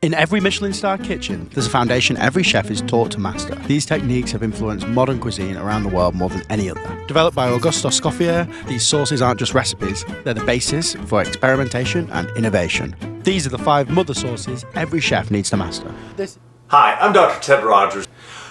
In every Michelin-star kitchen, there's a foundation every chef is taught to master. These techniques have influenced modern cuisine around the world more than any other. Developed by Auguste Escoffier, these sauces aren't just recipes, they're the basis for experimentation and innovation. These are the 5 mother sauces every chef needs to master. Hi, I'm Dr. Ted Rogers.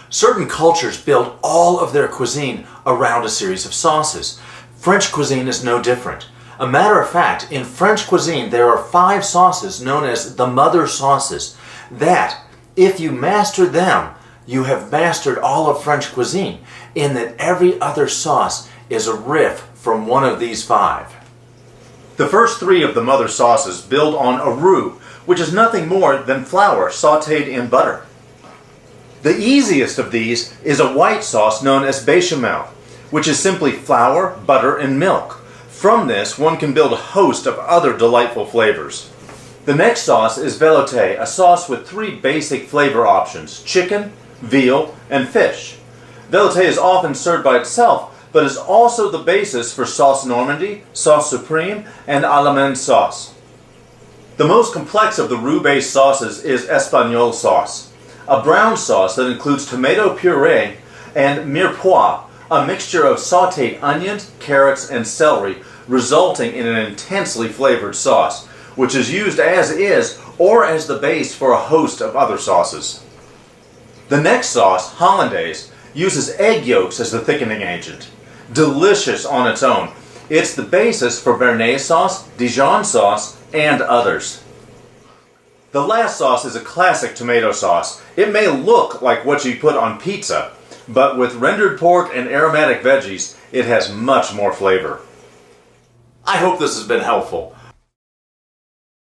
Certain cultures build all of their cuisine around a series of sauces. French cuisine is no different. A matter of fact, in French cuisine there are 5 sauces known as the mother sauces that, if you master them, you have mastered all of French cuisine, in that every other sauce is a riff from one of these 5. The first 3 of the mother sauces build on a roux, which is nothing more than flour sautéed in butter. The easiest of these is a white sauce known as béchamel, which is simply flour, butter, and milk. From this, one can build a host of other delightful flavors. The next sauce is velouté, a sauce with 3 basic flavor options: chicken, veal, and fish. Velouté is often served by itself, but is also the basis for sauce Normandy, sauce supreme, and Allemande sauce. The most complex of the roux-based sauces is Espagnole sauce, a brown sauce that includes tomato puree and mirepoix, a mixture of sautéed onions, carrots, and celery, resulting in an intensely flavored sauce, which is used as is or as the base for a host of other sauces. The next sauce, Hollandaise, uses egg yolks as the thickening agent. Delicious on its own, it's the basis for Béarnaise sauce, Dijon sauce, and others. The last sauce is a classic tomato sauce. It may look like what you put on pizza, but with rendered pork and aromatic veggies, it has much more flavor. I hope this has been helpful.